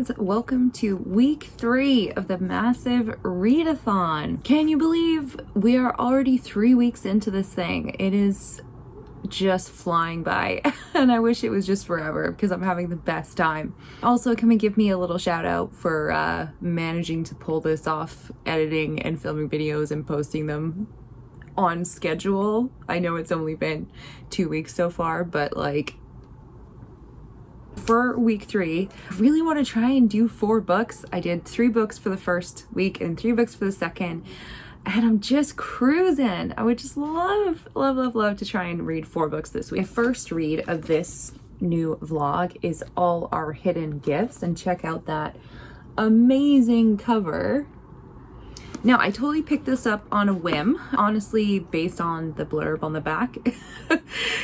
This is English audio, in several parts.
guys, welcome to week 3 of the massive readathon. Can you believe we are already 3 weeks into this thing? It is just flying by and I wish it was just forever because I'm having the best time. Also, can we give me a little shout out for managing to pull this off, editing and filming videos and posting them on schedule. I know it's only been 2 weeks so far, but like for week 3, I really want to try and do 4 books. I did 3 books for the first week and 3 books for the second, and I'm just cruising. I would just love to try and read 4 books this week. My first read of this new vlog is All Our Hidden Gifts, and check out that amazing cover. Now, I totally picked this up on a whim, honestly, based on the blurb on the back.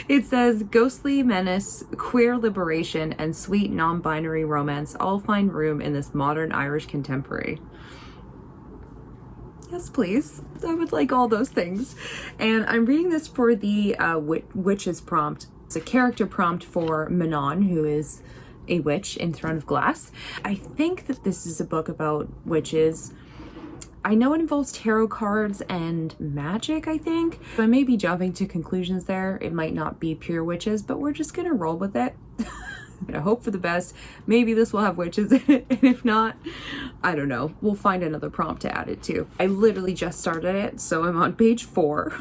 It says, ghostly menace, queer liberation, and sweet non-binary romance all find room in this modern Irish contemporary. Yes, please. I would like all those things. And I'm reading this for the witch's prompt. It's a character prompt for Manon, who is a witch in Throne of Glass. I think that this is a book about witches. I know it involves tarot cards and magic, I think. I may be jumping to conclusions there. It might not be pure witches, but we're just gonna roll with it. I hope for the best. Maybe this will have witches in it, and if not, I don't know. We'll find another prompt to add it to. I literally just started it, so I'm on page 4.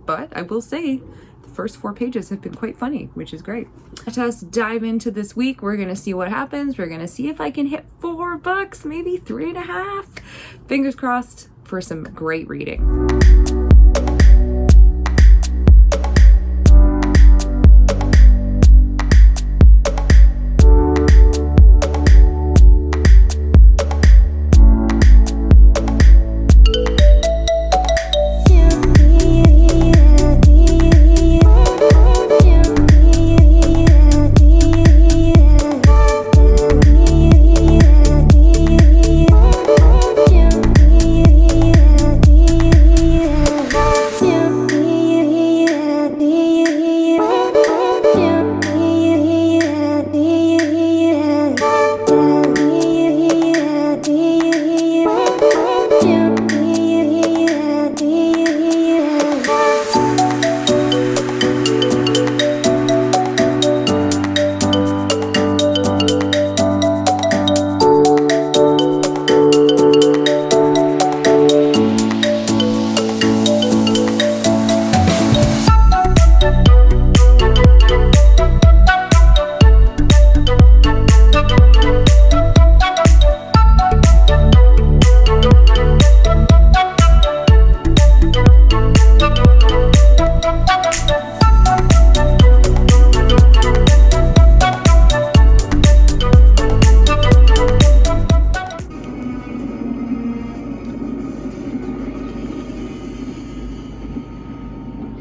But I will say, the first 4 pages have been quite funny, which is great. Let us dive into this week. We're gonna see what happens. We're gonna see if I can hit 4 books, maybe 3.5. Fingers crossed for some great reading.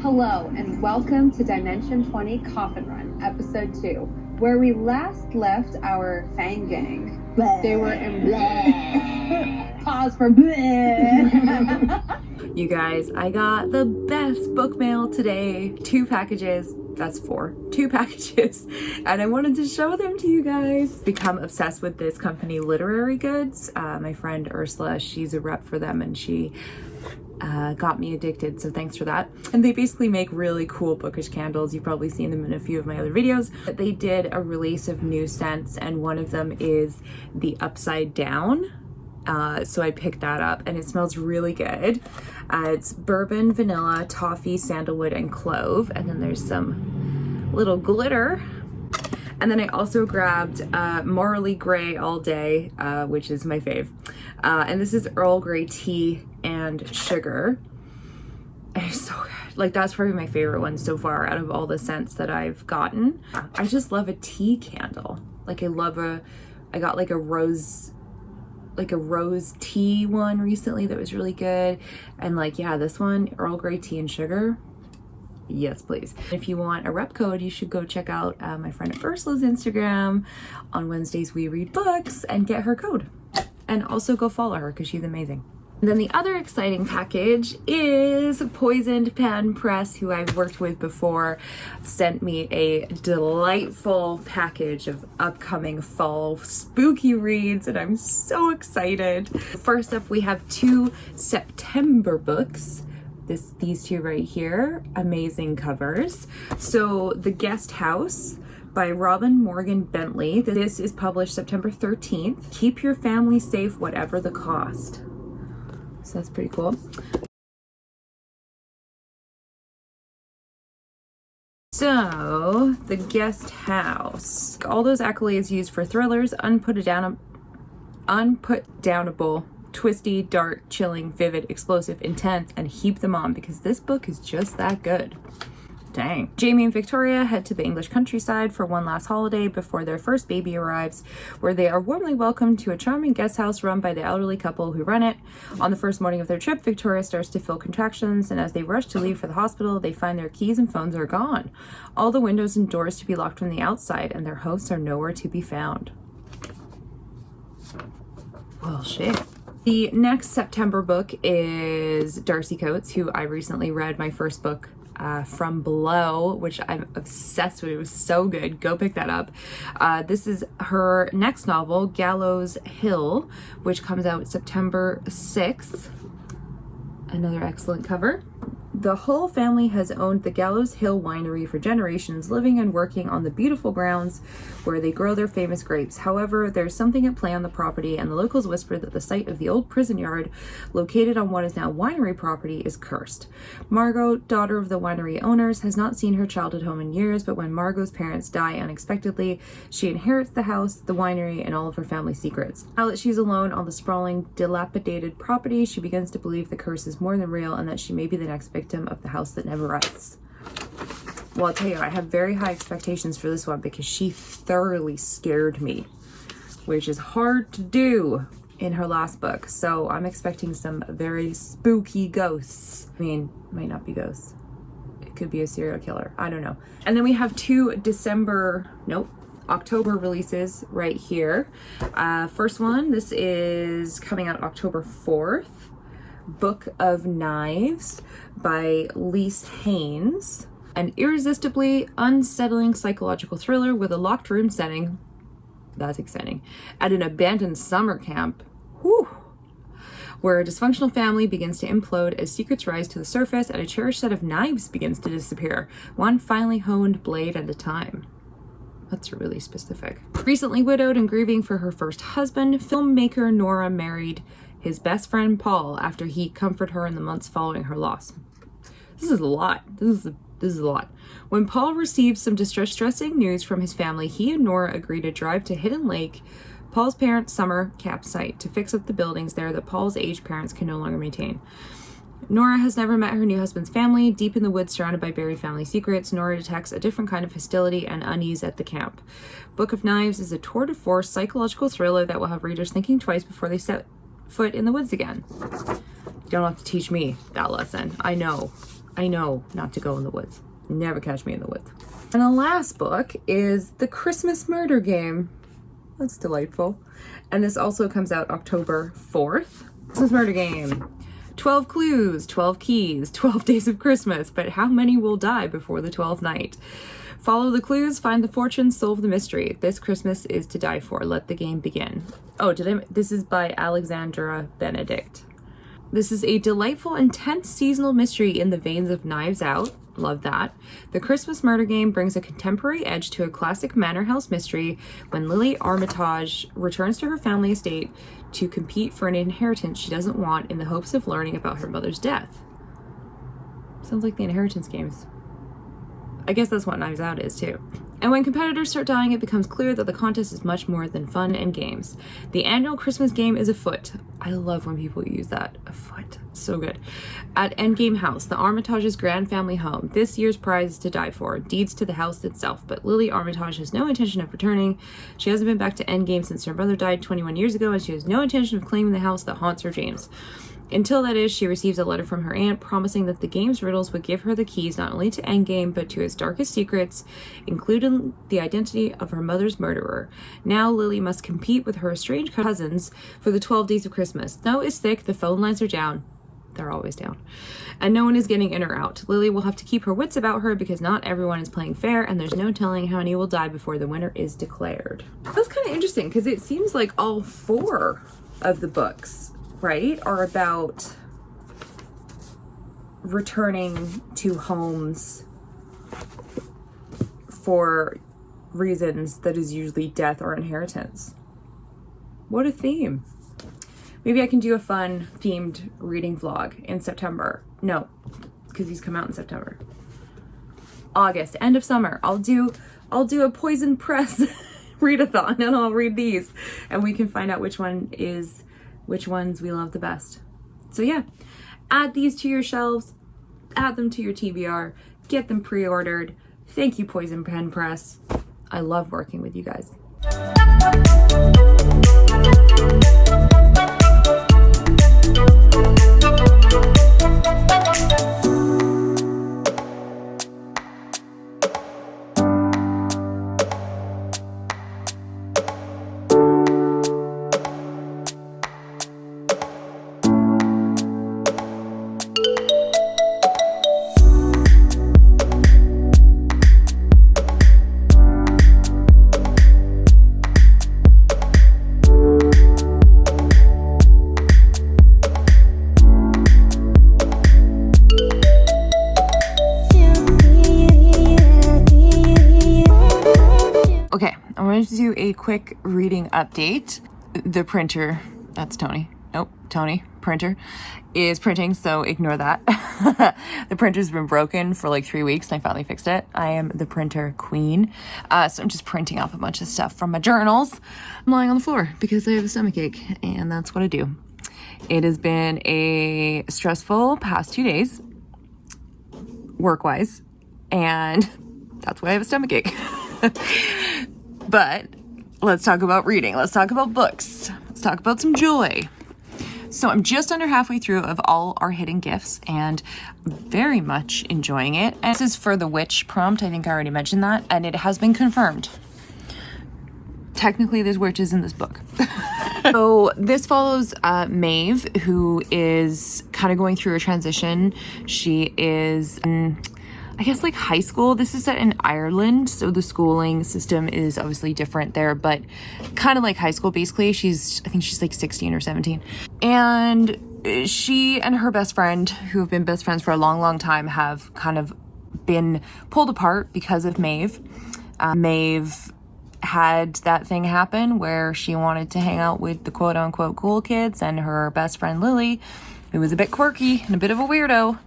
Hello and welcome to Dimension 20 Coffin Run, episode 2, where we last left our Fang gang. They were in pause for You guys, I got the best book mail today. 2 packages. That's 4. 2 packages. And I wanted to show them to you guys. Become obsessed with this company, Literary Goods. My friend Ursula, she's a rep for them, and she got me addicted, so thanks for that. And they basically make really cool bookish candles. You've probably seen them in a few of my other videos. But they did a release of new scents, and one of them is the Upside Down. So I picked that up, and it smells really good. It's bourbon, vanilla, toffee, sandalwood, and clove. And then there's some little glitter. And then I also grabbed Morally Grey All Day, which is my fave. And this is Earl Grey tea and sugar. And it's so good. Like, that's probably my favorite one so far out of all the scents that I've gotten. I just love a tea candle. Like, I got like a rose tea one recently that was really good. And like, yeah, this one, Earl Grey tea and sugar. Yes, please. If you want a rep code, you should go check out my friend Ursula's Instagram. On Wednesdays, we read books, and get her code. And also go follow her because she's amazing. And then the other exciting package is Poisoned Pen Press, who I've worked with before, sent me a delightful package of upcoming fall spooky reads, and I'm so excited. First up, we have 2 September books. These 2 right here, amazing covers. So The Guest House by Robin Morgan Bentley. This is published September 13th. Keep your family safe, whatever the cost. So that's pretty cool. So, The Guest House. All those accolades used for thrillers, unputdownable, twisty, dark, chilling, vivid, explosive, intense, and heap them on because this book is just that good. Dang. Jamie and Victoria head to the English countryside for one last holiday before their first baby arrives, where they are warmly welcomed to a charming guest house run by the elderly couple who run it. On the first morning of their trip, Victoria starts to feel contractions, and as they rush to leave for the hospital, they find their keys and phones are gone. All the windows and doors to be locked from the outside, and their hosts are nowhere to be found. Well, shit. The next September book is Darcy Coates, who I recently read my first book From Below, which I'm obsessed with. It was so good. Go pick that up. This is her next novel, Gallows Hill, which comes out September 6th. Another excellent cover. The whole family has owned the Gallows Hill winery for generations, living and working on the beautiful grounds where they grow their famous grapes. However, there's something at play on the property, and the locals whisper that the site of the old prison yard, located on what is now winery property, is cursed. Margot, daughter of the winery owners, has not seen her childhood home in years, but when Margot's parents die unexpectedly, she inherits the house, the winery, and all of her family secrets. Now that she's alone on the sprawling, dilapidated property, she begins to believe the curse is more than real and that she may be the next victim of the house that never rests. Well, I'll tell you, I have very high expectations for this one because she thoroughly scared me, which is hard to do in her last book. So I'm expecting some very spooky ghosts. I mean, might not be ghosts. It could be a serial killer. I don't know. And then we have 2 October releases right here. First one, this is coming out October 4th. Book of Knives by Lise Haynes. An irresistibly unsettling psychological thriller with a locked room setting. That's exciting. At an abandoned summer camp. Whew. Where a dysfunctional family begins to implode as secrets rise to the surface and a cherished set of knives begins to disappear. One finely honed blade at a time. That's really specific. Recently widowed and grieving for her first husband, filmmaker Nora married his best friend Paul after he comforted her in the months following her loss. This is a lot. This is a lot. When Paul received some distressing news from his family, he and Nora agreed to drive to Hidden Lake, Paul's parents' summer campsite, to fix up the buildings there that Paul's aged parents can no longer maintain. Nora has never met her new husband's family. Deep in the woods, surrounded by buried family secrets, Nora detects a different kind of hostility and unease at the camp. Book of Knives is a tour de force psychological thriller that will have readers thinking twice before they set foot in the woods again. You don't have to teach me that lesson. I know not to go in the woods. Never catch me in the woods. And the last book is The Christmas Murder Game. That's delightful. And this also comes out October 4th. Christmas Murder Game. 12 clues, 12 keys, 12 days of Christmas, but how many will die before the 12th night? Follow the clues, find the fortune, solve the mystery. This Christmas is to die for. Let the game begin. Oh, this is by Alexandra Benedict. This is a delightful, intense seasonal mystery in the veins of Knives Out. Love that. The Christmas Murder Game brings a contemporary edge to a classic manor house mystery when Lily Armitage returns to her family estate to compete for an inheritance she doesn't want in the hopes of learning about her mother's death. Sounds like the inheritance games. I guess that's what Knives Out is too. And when competitors start dying, it becomes clear that the contest is much more than fun and games. The annual Christmas game is afoot. I love when people use that. Afoot. So good. At Endgame House, the Armitage's grand family home. This year's prize is to die for. Deeds to the house itself. But Lily Armitage has no intention of returning. She hasn't been back to Endgame since her brother died 21 years ago, and she has no intention of claiming the house that haunts her dreams. Until that is, she receives a letter from her aunt promising that the game's riddles would give her the keys not only to Endgame, but to its darkest secrets, including the identity of her mother's murderer. Now Lily must compete with her estranged cousins for the 12 days of Christmas. Snow is thick, the phone lines are down. They're always down. And no one is getting in or out. Lily will have to keep her wits about her because not everyone is playing fair, and there's no telling how many will die before the winner is declared. That's kind of interesting because it seems like all 4 of the books, right, are about returning to homes for reasons that is usually death or inheritance. What a theme. Maybe I can do a fun themed reading vlog in September. No, because these come out in September. August, end of summer. I'll do a Poison Press readathon, and I'll read these, and we can find out which ones we love the best. So yeah, add these to your shelves, add them to your TBR, get them pre-ordered. Thank you, Poison Pen Press. I love working with you guys. Okay, I'm going to do a quick reading update. The printer, that's Tony. Nope, Tony, printer, is printing, so ignore that. The printer's been broken for like 3 weeks, and I finally fixed it. I am the printer queen. So I'm just printing off a bunch of stuff from my journals. I'm lying on the floor because I have a stomachache, and that's what I do. It has been a stressful past 2 days, work-wise, and that's why I have a stomachache. But let's talk about reading. Let's talk about books. Let's talk about some joy. So I'm just under halfway through of all our hidden gifts and very much enjoying it. And this is for the witch prompt. I think I already mentioned that, and it has been confirmed. Technically, there's witches in this book. So this follows Maeve, who is kind of going through a transition. She is I guess like high school. This is set in Ireland, so the schooling system is obviously different there, but kind of like high school basically. I think she's like 16 or 17. And she and her best friend, who have been best friends for a long, long time, have kind of been pulled apart because of Maeve. Maeve had that thing happen where she wanted to hang out with the quote unquote cool kids, and her best friend Lily, who was a bit quirky and a bit of a weirdo,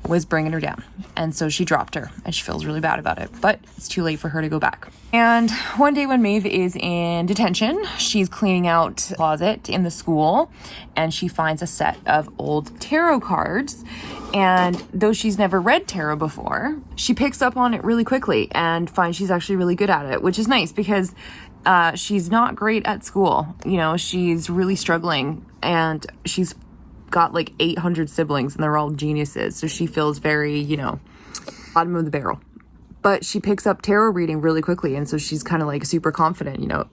was bringing her down. And so she dropped her, and she feels really bad about it, but it's too late for her to go back. And one day when Maeve is in detention, she's cleaning out a closet in the school, and she finds a set of old tarot cards. And though she's never read tarot before, she picks up on it really quickly and finds she's actually really good at it, which is nice because she's not great at school. You know, she's really struggling, and she's got like 800 siblings, and they're all geniuses. So she feels very, you know, bottom of the barrel. But she picks up tarot reading really quickly, and so she's kind of like super confident, you know.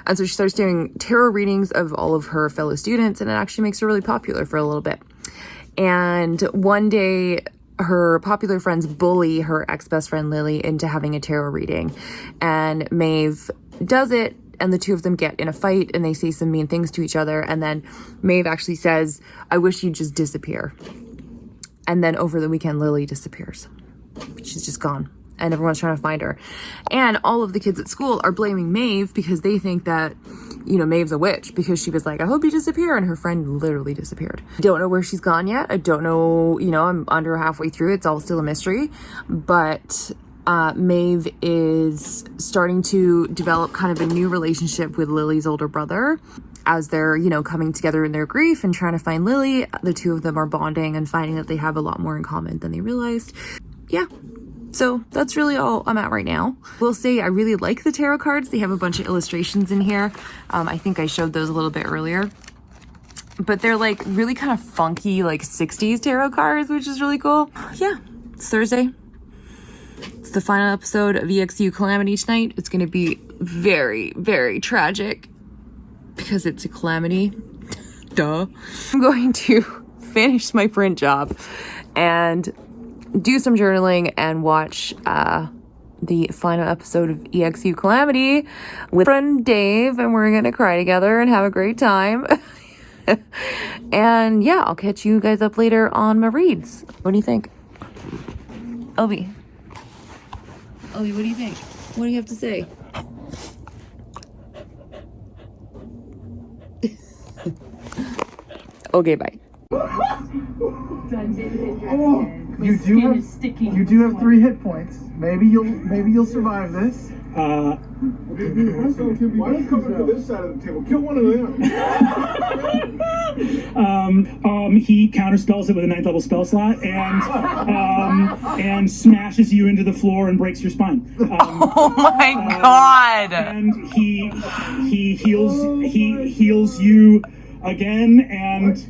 And so she starts doing tarot readings of all of her fellow students, and it actually makes her really popular for a little bit. And one day, her popular friends bully her ex-best friend Lily into having a tarot reading. And Maeve does it, and the two of them get in a fight, and they say some mean things to each other. And then Maeve actually says, "I wish you'd just disappear." And then over the weekend, Lily disappears. She's just gone, and everyone's trying to find her. And all of the kids at school are blaming Maeve because they think that, you know, Maeve's a witch, because she was like, "I hope you disappear," and her friend literally disappeared. Don't know where she's gone yet. I don't know, you know, I'm under halfway through. It's all still a mystery. But Maeve is starting to develop kind of a new relationship with Lily's older brother as they're, you know, coming together in their grief and trying to find Lily. The two of them are bonding and finding that they have a lot more in common than they realized. Yeah. So that's really all I'm at right now. We'll say I really like the tarot cards. They have a bunch of illustrations in here. I think I showed those a little bit earlier. but they're like really kind of funky, like 60s tarot cards, which is really cool. Yeah, it's Thursday. It's the final episode of EXU Calamity tonight. It's going to be very, very tragic because it's a calamity. Duh. I'm going to finish my print job and do some journaling and watch the final episode of EXU Calamity with friend Dave, and we're gonna cry together and have a great time. And yeah, I'll catch you guys up later on my reads. What do you think? Obi, what do you think? What do you have to say? Okay, bye. You do have 3 hit points. Maybe you'll survive this. Why don't you come to this side of the table? Kill one of them. He counterspells it with a 9th level spell slot and smashes you into the floor and breaks your spine. Oh my god! And he heals you again and.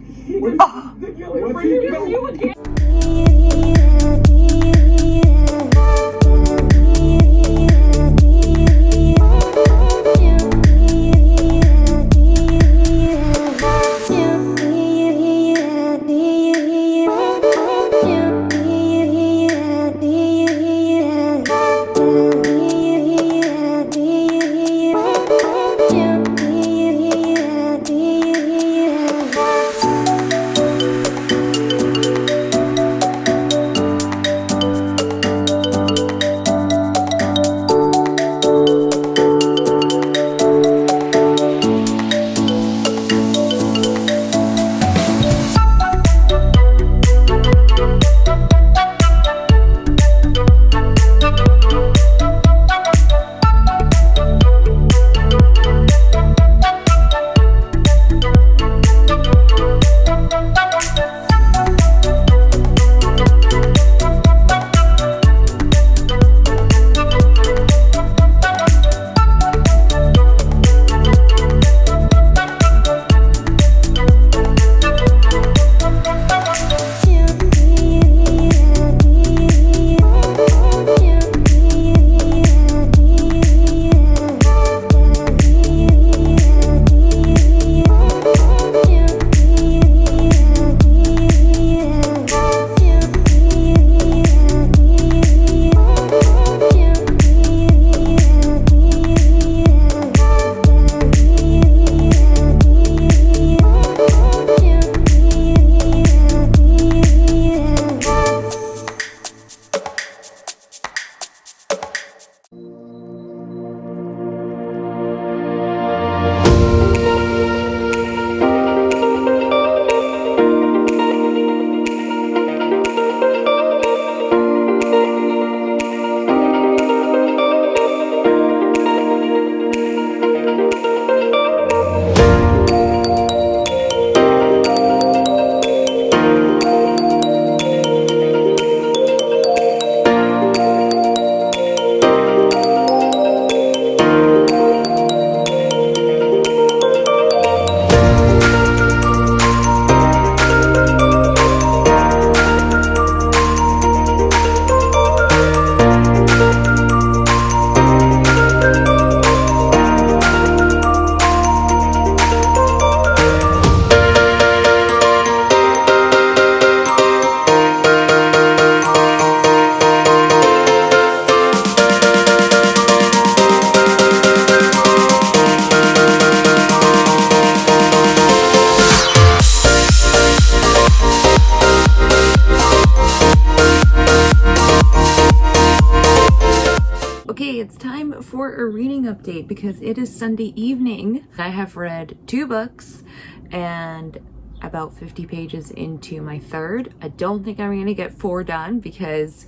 It's time for a reading update because it is Sunday evening. I have read 2 books and about 50 pages into my 3rd. I don't think I'm gonna get 4 done because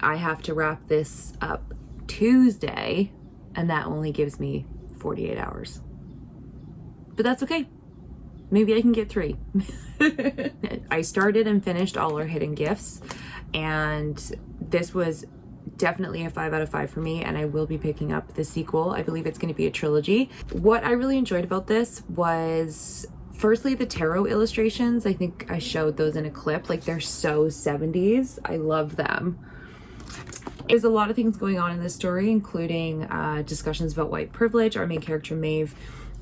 I have to wrap this up Tuesday and that only gives me 48 hours. But that's okay. Maybe I can get 3. I started and finished All Our Hidden Gifts, and this was definitely a 5 out of 5 for me, and I will be picking up the sequel. I believe it's going to be a trilogy. What I really enjoyed about this was Firstly, the tarot illustrations, I think I showed those in a clip. Like, they're so 70s. I love them. There's a lot of things going on in this story, including discussions about white privilege. Our main character, Maeve,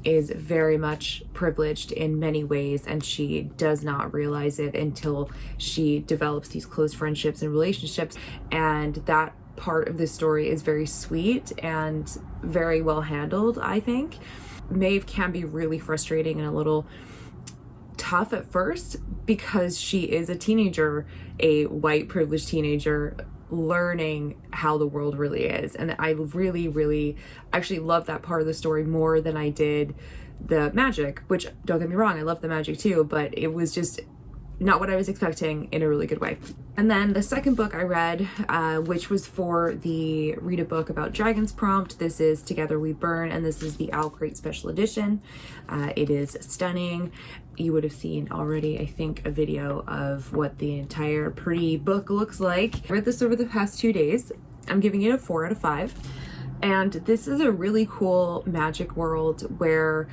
is very much privileged in many ways, and she does not realize it until she develops these close friendships and relationships. And that part of the story is very sweet and very well handled, I think. Maeve can be really frustrating and a little tough at first because she is a teenager, a white privileged teenager, learning how the world really is. And I really actually love that part of the story more than I did the magic, which, don't get me wrong, I love the magic too, but it was just not what I was expecting in a really good way. And then the second book I read, which was for the Read a Book About Dragons prompt. This is Together We Burn, and this is the ARCS Special Edition. It is stunning. You would have seen already, I think, a video of what the entire pretty book looks like. I read this over the past 2 days. I'm giving it a 4 out of 5. And this is a really cool magic world where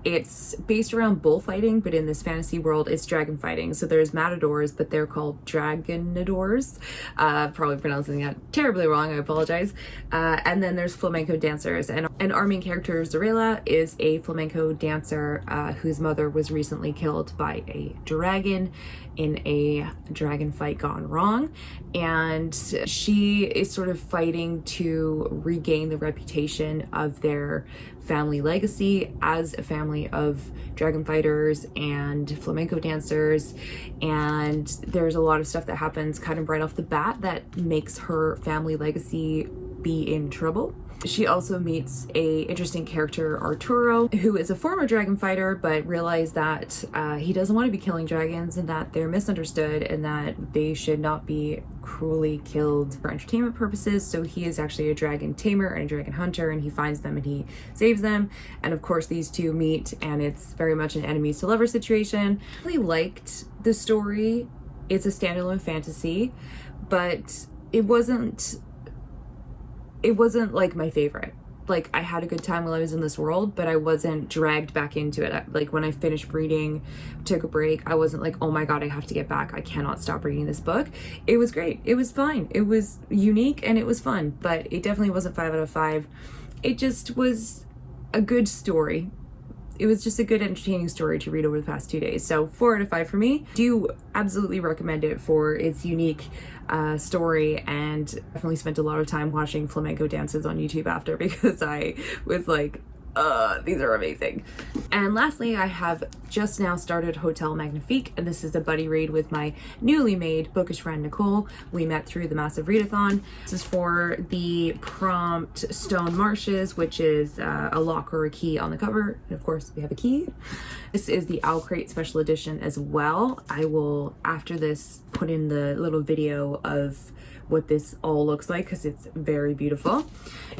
it's based around bullfighting, but in this fantasy world, it's dragon fighting. So there's matadors, but they're called dragonadors. Probably pronouncing that terribly wrong, I apologize. And then there's flamenco dancers. And our main character, Zarela, is a flamenco dancer whose mother was recently killed by a dragon in a dragon fight gone wrong. And she is sort of fighting to regain the reputation of their family legacy as a family of dragon fighters and flamenco dancers. And there's a lot of stuff that happens kind of right off the bat that makes her family legacy be in trouble. She also meets a interesting character, Arturo, who is a former dragon fighter, but realized that he doesn't want to be killing dragons and that they're misunderstood and that they should not be cruelly killed for entertainment purposes. So he is actually a dragon tamer and a dragon hunter, and he finds them and he saves them. And of course these two meet, and it's very much an enemies to lovers situation. I really liked the story. It's a standalone fantasy, but it wasn't like my favorite. Like, I had a good time while I was in this world, but I wasn't dragged back into it. Like, when I finished reading, took a break, I wasn't like, oh my god, I have to get back, I cannot stop reading this book. It was great, it was fine, it was unique, and it was fun, but it definitely wasn't 5 out of 5. It just was a good story. It was just a good, entertaining story to read over the past 2 days. So 4 out of 5 for me. Do absolutely recommend it for its unique story, and definitely spent a lot of time watching flamenco dances on YouTube after, because I was like, these are amazing. And lastly, I have just now started Hotel Magnafique, and this is a buddy read with my newly made bookish friend Nicole. We met through the Massive Readathon. This is for the prompt Stone Marshes, which is a lock or a key on the cover, and of course we have a key. This is the ARCS Special Edition as well. I will, after this, put in the little video of what this all looks like, because it's very beautiful.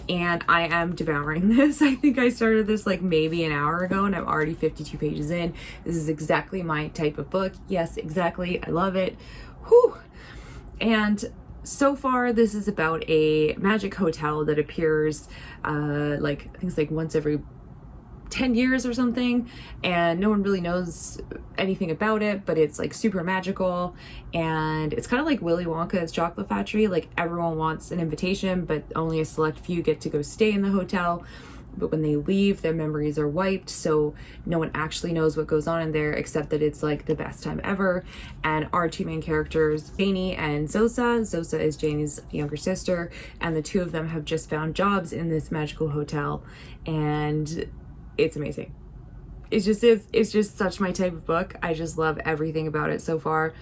And I am devouring this. I think I started this like maybe an hour ago, and I'm already 52 pages in. This is exactly my type of book. Yes, exactly. I love it. Whew. And so far, this is about a magic hotel that appears like, I think it's like once every 10 years or something, and no one really knows anything about it, but it's like super magical, and it's kind of like Willy Wonka's chocolate factory. Like, everyone wants an invitation, but only a select few get to go stay in the hotel. But when they leave, their memories are wiped, so no one actually knows what goes on in there, except that it's like the best time ever. And our two main characters, Janie and Zosa. Zosa is Janie's younger sister, and the two of them have just found jobs in this magical hotel, and it's amazing. It's just such my type of book. I just love everything about it so far.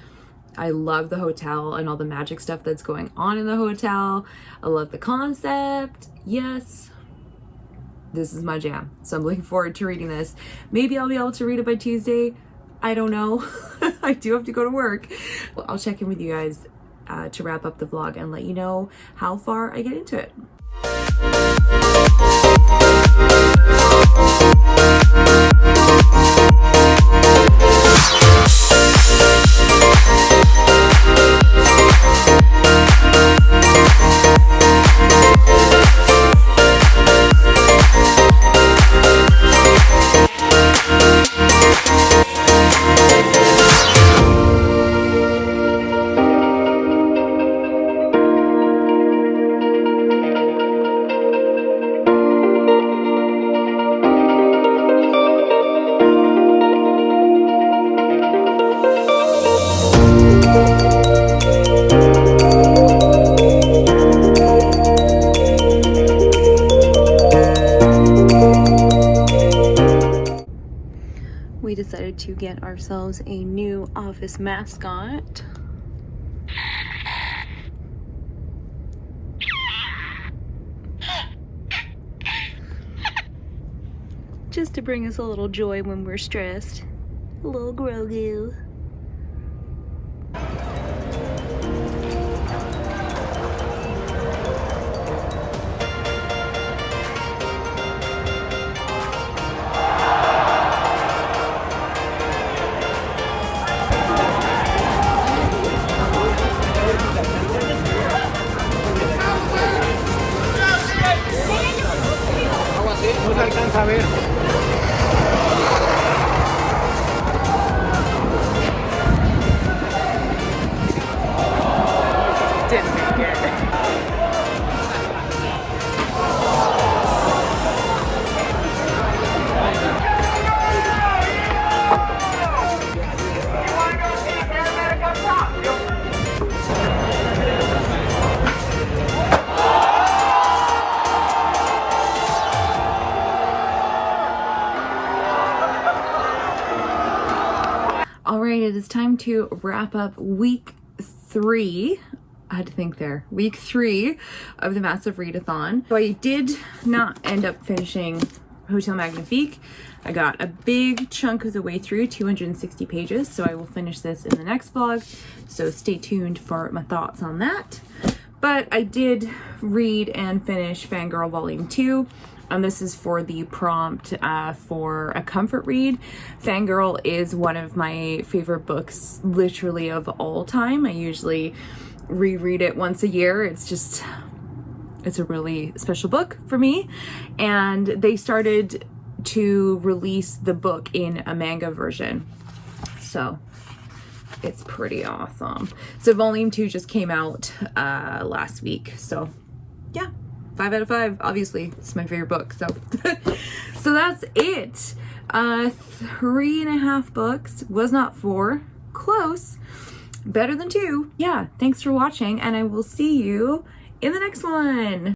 I love the hotel and all the magic stuff that's going on in the hotel. I love the concept. Yes, this is my jam. So I'm looking forward to reading this. Maybe I'll be able to read it by Tuesday. I don't know. I do have to go to work. Well, I'll check in with you guys to wrap up the vlog and let you know how far I get into it. decided to get ourselves a new office mascot. Just to bring us a little joy when we're stressed. A little Grogu. No se alcanza a ver. Didn't make it. All right, it is time to wrap up week 3. I had to think there. Week 3 of the massive readathon. So I did not end up finishing Hotel Magnafique. I got a big chunk of the way through, 260 pages. So I will finish this in the next vlog. So stay tuned for my thoughts on that. But I did read and finish Fangirl Volume 2. And this is for the prompt for a comfort read. Fangirl is one of my favorite books, literally of all time. I usually reread it once a year. It's a really special book for me. And they started to release the book in a manga version. So it's pretty awesome. So Volume 2 just came out last week. So yeah. 5 out of 5, obviously. It's my favorite book, so so that's it. 3.5 books. Was not 4. Close. Better than 2. Yeah, thanks for watching, and I will see you in the next one.